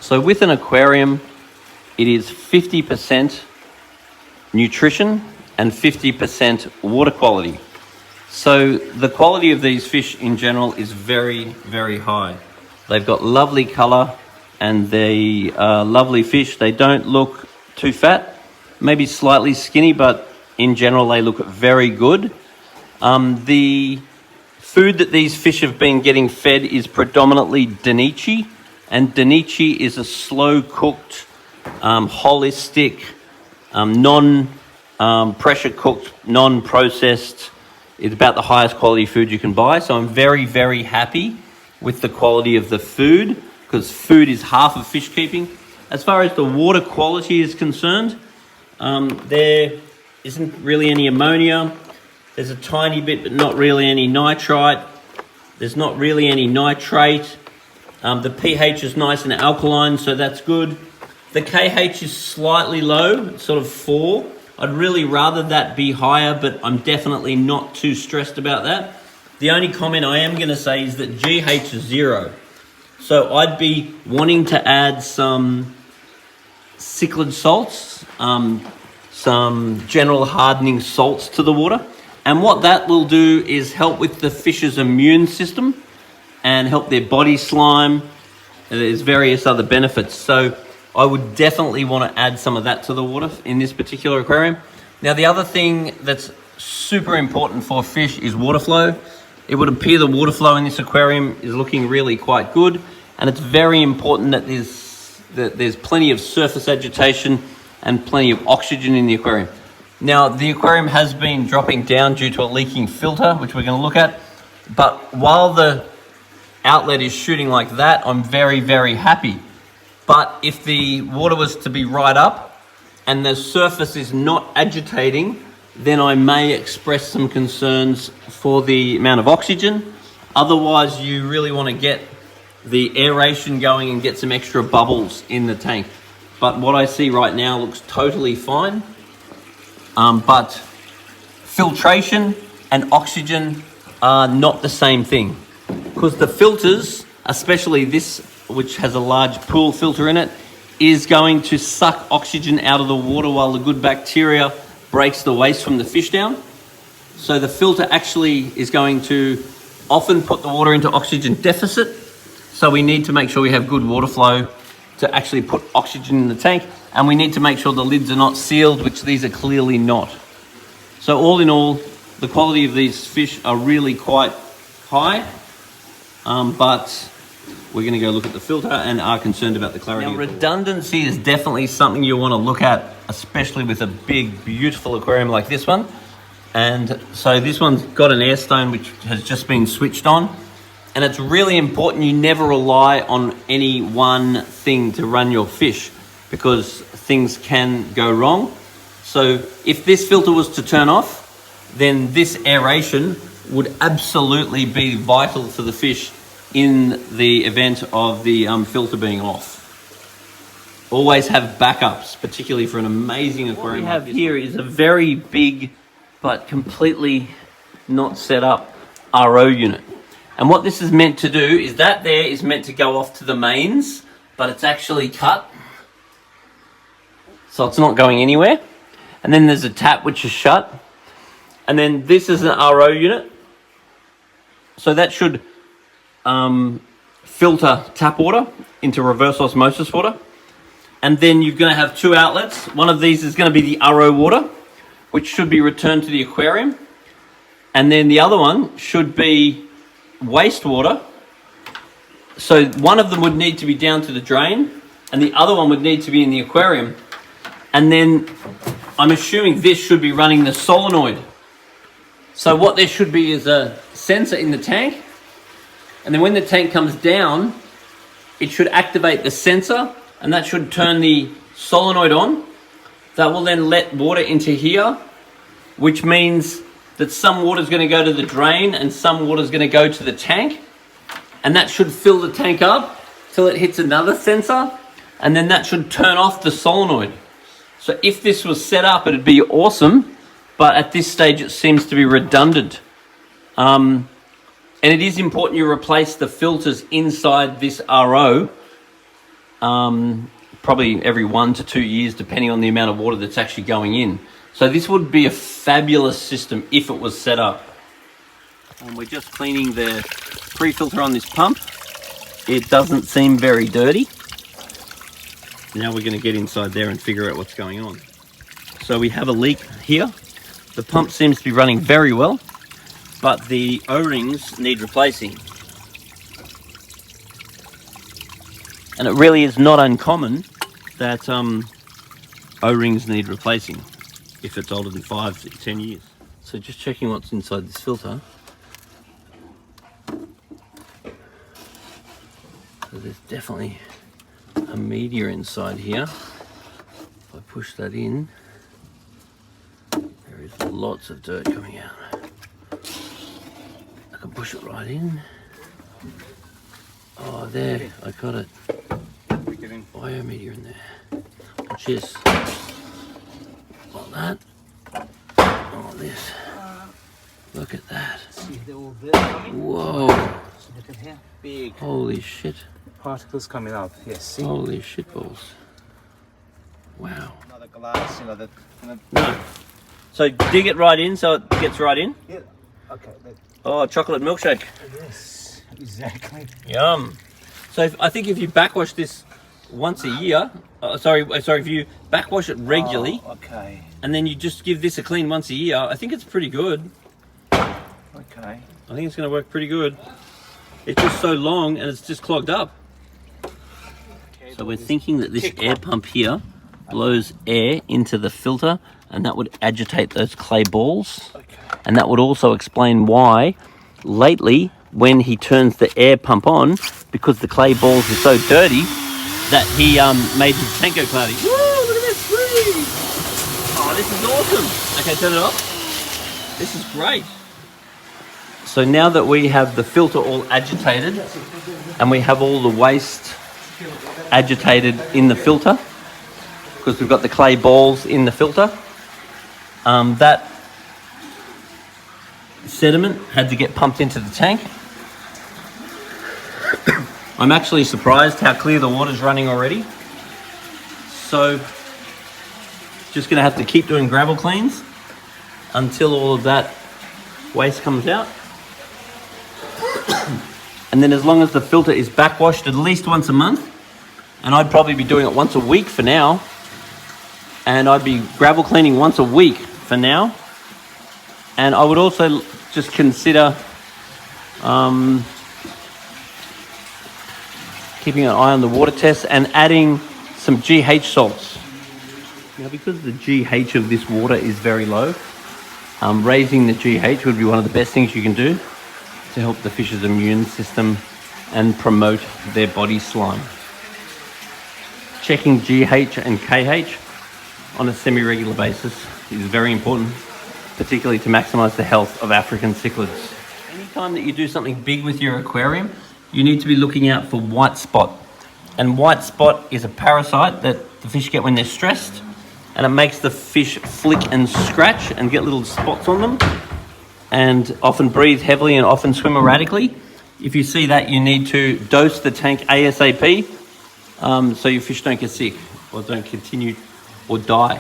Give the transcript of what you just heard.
So with an aquarium, it is 50% nutrition and 50% water quality. So the quality of these fish in general is very, very high. They've got lovely color and they are lovely fish. They don't look too fat, maybe slightly skinny, but in general they look very good. The food that these fish have been getting fed is predominantly Danichi, and Danichi is a slow cooked, holistic, pressure cooked, non-processed. It's about the highest quality food you can buy. So I'm very, very happy with the quality of the food, because food is half of fish keeping. As far as the water quality is concerned, there isn't really any ammonia. There's a tiny bit, but not really any nitrite. There's not really any nitrate. The pH is nice and alkaline, so that's good. The KH is slightly low, it's sort of 4. I'd really rather that be higher, but I'm definitely not too stressed about that. The only comment I am going to say is that GH is 0. So I'd be wanting to add some cichlid salts, some general hardening salts to the water. And what that will do is help with the fish's immune system and help their body slime. There's various other benefits. So I would definitely want to add some of that to the water in this particular aquarium. Now, the other thing that's super important for fish is water flow. It would appear the water flow in this aquarium is looking really quite good, and it's very important that there's plenty of surface agitation and plenty of oxygen in the aquarium. Now, the aquarium has been dropping down due to a leaking filter, which we're going to look at, but while the outlet is shooting like that, I'm very, very happy. But if the water was to be right up and the surface is not agitating, then I may express some concerns for the amount of oxygen. Otherwise, you really want to get the aeration going and get some extra bubbles in the tank. But what I see right now looks totally fine. But filtration and oxygen are not the same thing, because the filters, especially this, which has a large pool filter in it, is going to suck oxygen out of the water while the good bacteria breaks the waste from the fish down. So the filter actually is going to often put the water into oxygen deficit. So we need to make sure we have good water flow to actually put oxygen in the tank, and we need to make sure the lids are not sealed, which these are clearly not. So all in all, the quality of these fish are really quite high, but we're going to go look at the filter and are concerned about the clarity. Now, redundancy is definitely something you want to look at, especially with a big, beautiful aquarium like this one. And so this one's got an air stone which has just been switched on. And it's really important you never rely on any one thing to run your fish, because things can go wrong. So if this filter was to turn off, then this aeration would absolutely be vital for the fish in the event of the filter being off. Always have backups, particularly for an amazing aquarium. What we have here is a very big but completely not set up RO unit. And what this is meant to do is that there is meant to go off to the mains, but it's actually cut. So it's not going anywhere. And then there's a tap which is shut. And then this is an RO unit. So that should filter tap water into reverse osmosis water. And then you're going to have 2 outlets. One of these is going to be the RO water, which should be returned to the aquarium. And then the other one should be wastewater. So one of them would need to be down to the drain, and the other one would need to be in the aquarium. And then I'm assuming this should be running the solenoid. So what there should be is a sensor in the tank, and then when the tank comes down, it should activate the sensor, and that should turn the solenoid on. That will then let water into here, which means that some water is going to go to the drain and some water is going to go to the tank, and that should fill the tank up till it hits another sensor, and then that should turn off the solenoid. So if this was set up, it'd be awesome, but at this stage it seems to be redundant. And it is important you replace the filters inside this RO probably every 1 to 2 years, depending on the amount of water that's actually going in. So this would be a fabulous system if it was set up. And we're just cleaning the pre-filter on this pump. It doesn't seem very dirty. Now we're going to get inside there and figure out what's going on. So we have a leak here. The pump seems to be running very well, but the O-rings need replacing. And it really is not uncommon that O-rings need replacing if it's older than 5 to 10 years. So just checking what's inside this filter. So there's definitely a media inside here. If I push that in, there is lots of dirt coming out. I can push it right in. Oh, there, I got it. Biomedia in there. Watch this. Like that. Oh, this. Look at that. Whoa. Look at here. Big Holy shit. particles coming out. Yes, see? Holy shit balls. Wow. Another glass, you know, that. No. So dig it right in so it gets right in? Yeah. Okay. Oh, chocolate milkshake. Yes, exactly. Yum. So I think if you backwash this once a year, sorry, if you backwash it regularly, Okay. and then you just give this a clean once a year, I think it's pretty good. Okay. I think it's going to work pretty good. It's just so long and it's just clogged up. So we're thinking that this air pump here blows air into the filter, and that would agitate those clay balls. Okay. And that would also explain why lately when he turns the air pump on, because the clay balls are so dirty, that he made his tank go cloudy. Woo, look at this, whee! Oh, this is awesome. Okay, turn it off. This is great. So now that we have the filter all agitated and we have all the waste agitated in the filter, because we've got the clay balls in the filter, that sediment had to get pumped into the tank. I'm actually surprised how clear the water's running already. So just gonna have to keep doing gravel cleans until all of that waste comes out. And then as long as the filter is backwashed at least once a month, and I'd probably be doing it once a week for now, and I'd be gravel cleaning once a week for now, and I would also just consider keeping an eye on the water tests and adding some GH salts. Now, because the GH of this water is very low, raising the GH would be one of the best things you can do to help the fish's immune system and promote their body slime. Checking GH and KH on a semi-regular basis is very important, particularly to maximize the health of African cichlids. Anytime that you do something big with your aquarium, you need to be looking out for white spot. And white spot is a parasite that the fish get when they're stressed, and it makes the fish flick and scratch and get little spots on them, and often breathe heavily and often swim erratically. If you see that, you need to dose the tank ASAP so your fish don't get sick or don't continue or die.